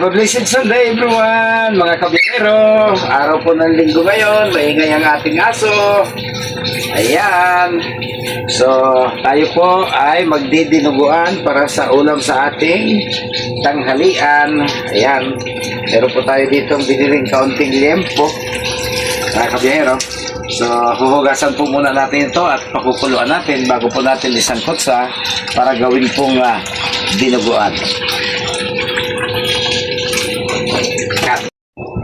Have a blessed Sunday everyone, mga kabiyero. Araw po ng linggo ngayon, maingay ang ating aso. Ayan. So, tayo po ay magdidinuguan para sa ulam sa ating tanghalian. Ayan. Meron po tayo dito ang biniling kaunting liempo, mga kabiyero. So, huhugasan po muna natin ito at pakukuluan natin bago po natin isangkot sa para gawin pong dinuguan.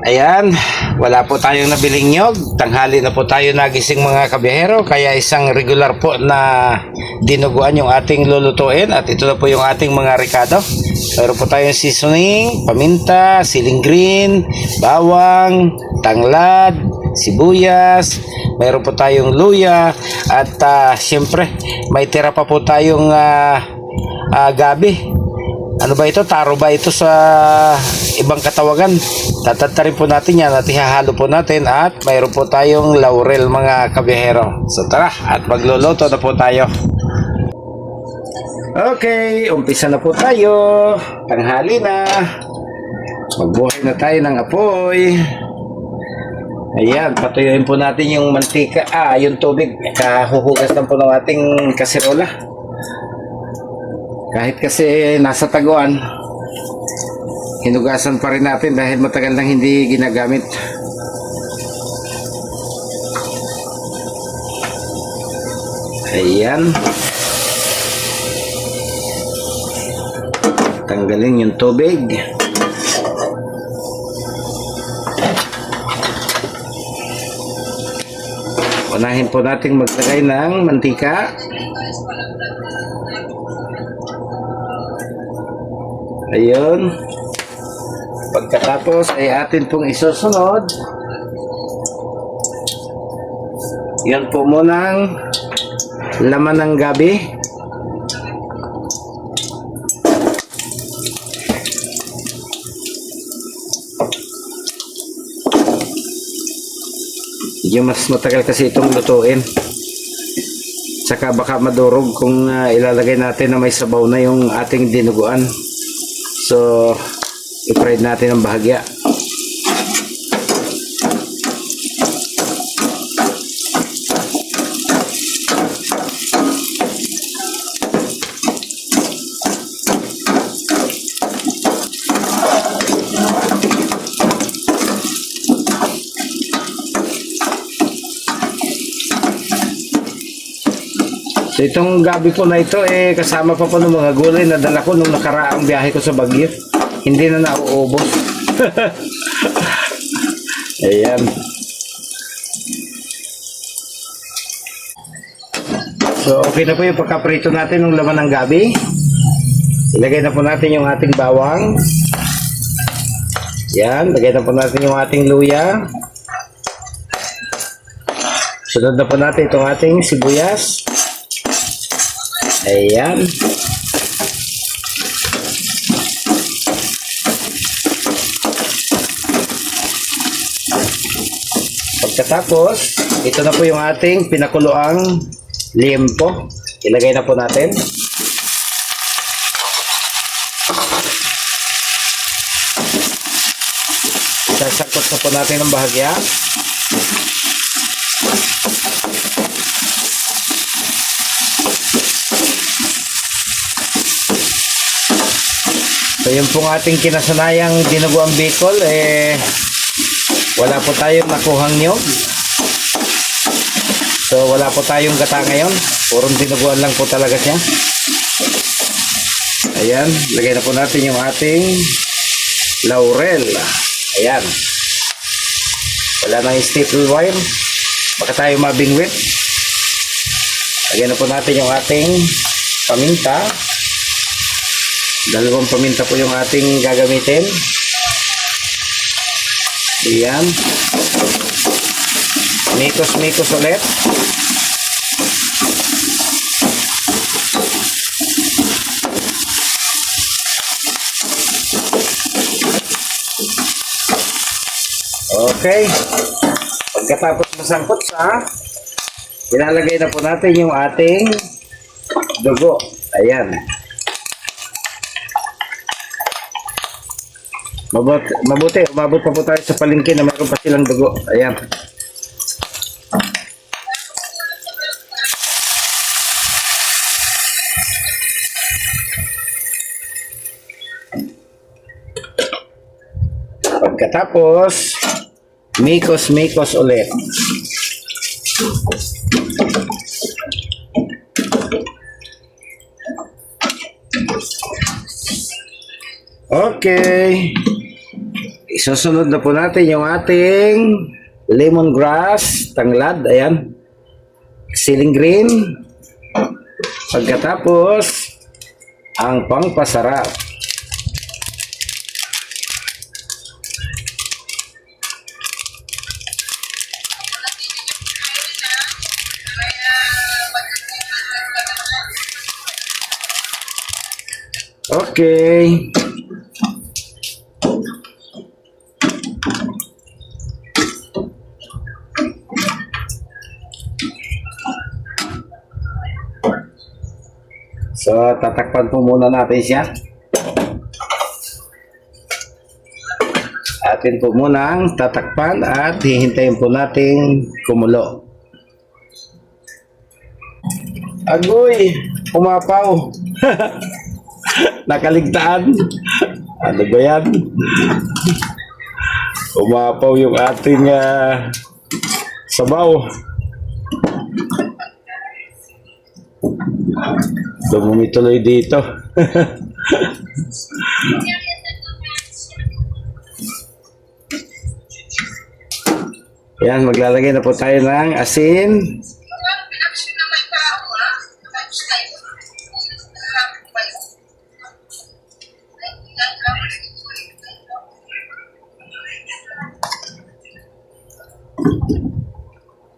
Ayan, wala po tayong nabiling nyog. Tanghali na po tayo nagising mga kabiyahero. Kaya isang regular po na dinuguan yung ating lulutuin. At ito na po yung ating mga ricado. Meron po tayong seasoning, paminta, siling green, bawang, tanglad, sibuyas. Meron po tayong luya. At syempre, may tira pa po tayong gabi. Ano ba ito? Taro ba ito sa ibang katawagan? Tatatarin po natin yan at ihahalo po natin at mayroon po tayong laurel mga kabiyahero. So tara at magluluto na po tayo. Okay, umpisa na po tayo. Tanghali na. Magbuhay na tayo ng apoy. Ayan, patuyuin po natin yung mantika. Yung tubig. Kahuhugas lang po ng ating kasirola. Kahit kasi nasa taguan, hinugasan pa rin natin dahil matagal nang hindi ginagamit. Ayan. Tanggalin yung tubig. Unahin po natin maglagay ng mantika. Ayun. Pagkatapos ay atin pong isusunod. Yan po munang laman ng gabi. Yung mas matagal kasi itong lutuin. Saka baka madurog kung ilalagay natin na may sabaw na yung ating dinuguan. So, i-fried natin ang bahagya. So itong gabi po na ito kasama pa po ng mga gulay na dala ko nung nakaraang biyahe ko sa Baguio. Hindi na nauubos. Ayan. So okay na po yung pagkaprito natin ng laman ng gabi. Ilagay na po natin yung ating bawang. Yan, lagay na po natin yung ating luya. Sunod na po natin itong ating sibuyas. Ayan. Pagkatapos, ito na po yung ating pinakuluang liempo. Ilagay na po natin. Sasangkot na po natin ang bahagya. So yung pong ating kinasanayang dinuguang Bicol, wala po tayong nakuhang nyog. So wala po tayong gata ngayon. Purong dinuguan lang po talaga siya. Ayan, lagay na po natin yung ating laurel. Ayan. Wala nang staple wire. Baka tayo mabingwit. Lagay na po natin yung ating paminta. Dalawang paminta po yung ating gagamitin. Ayan. Mikos-mikos ulit. Okay. Pagkatapos masangkot sa, ilalagay na po natin yung ating dugo. Ayan. Mabuti, umabot pa po tayo sa palengke na mayroon pa silang dugo. Ayan. Pagkatapos, mikos-mikos ulit. Okay. Isusunod na po natin yung ating lemongrass, tanglad, ayan. Ceiling green. Pagkatapos, ang pangpasarap. Okay. So, tatakpan po muna natin siya. Atin po munang tatakpan at hihintayin po natin kumulo. Agoy! Umapaw! Nakaligtaan. Ano ba yan? Umapaw yung ating sabaw. Dumumi tuloy dito. Yan, maglalagay na po tayo ng asin.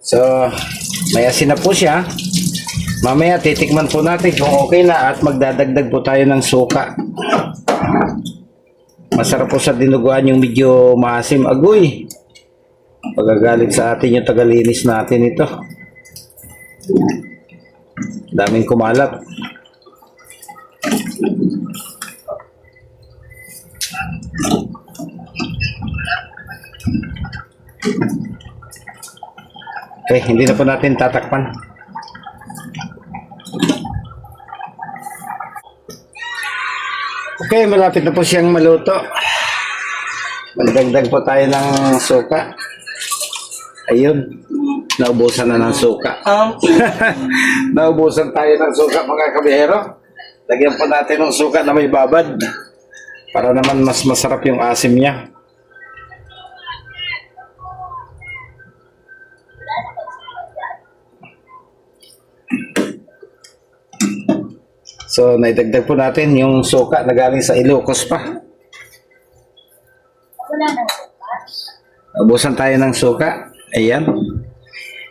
So, may asin na po siya. Mamaya titikman po natin kung okay na at magdadagdag po tayo ng suka. Masarap po sa dinuguan yung medyo maasim. Agoy! Pagagalit sa atin yung tagalinis natin ito. Daming kumalat. Okay, hindi na po natin tatakpan. Okay, malapit na po siyang maluto. Magdagdag po tayo ng suka. Ayun, naubusan na ng suka. Naubusan tayo ng suka mga kabihero. Lagyan po natin ng suka na may babad. Para naman mas masarap yung asim niya. So, naidagdag po natin yung suka na galing sa Ilocos pa. Naubusan tayo ng suka. Ayan.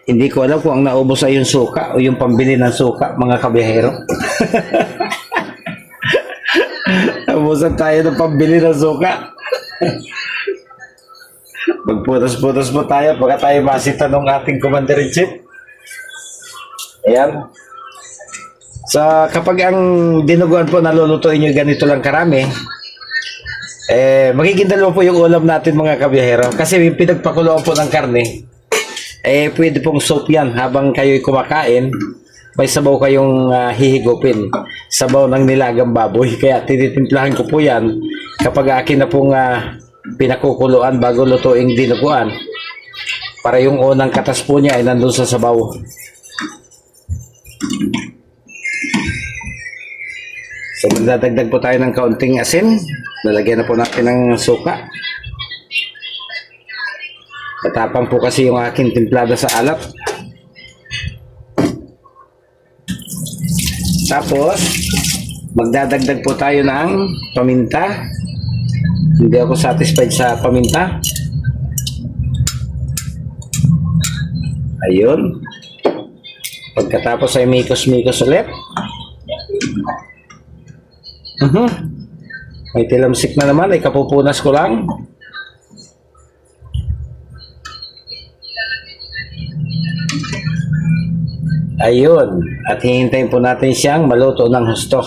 Hindi ko alam kung ang naubos ay yung suka o yung pambili ng suka, mga kabihero. Naubusan tayo ng pambili ng suka. Magputos-putos po tayo pagka tayo masita ng ating Commander-in-Chief. Ayan. So, kapag ang dinuguan po nalulutuin nyo ganito lang karami, magiging dalawa po yung ulam natin mga kabiyahero. Kasi yung pinagpakuloan po ng karne, pwede pong soup yan. Habang kayo'y kumakain, may sabaw kayong hihigupin. Sabaw ng nilagang baboy. Kaya tinitimplahan ko po yan kapag akin na pong pinakukuluan bago lutuing dinuguan. Para yung unang katas po niya ay nandun sa sabaw. So, magdadagdag po tayo ng kaunting asin. Lalagyan na po natin ng suka. Matapang po kasi yung aking timplada sa alat. Tapos, magdadagdag po tayo ng paminta. Hindi ako satisfied sa paminta. Ayun. Pagkatapos ay mikos-mikos ulit. May tilamsik na naman, ay kapupunas ko lang. Ayun, at hihintayin po natin siyang maluto ng husto.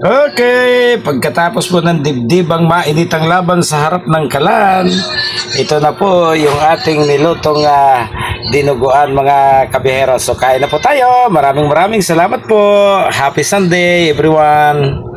Okay, pagkatapos po ng dibdibang mainitang laban sa harap ng kalan, ito na po yung ating nilutong dinuguan mga kabihero. So kain na po tayo. Maraming salamat po. Happy Sunday everyone.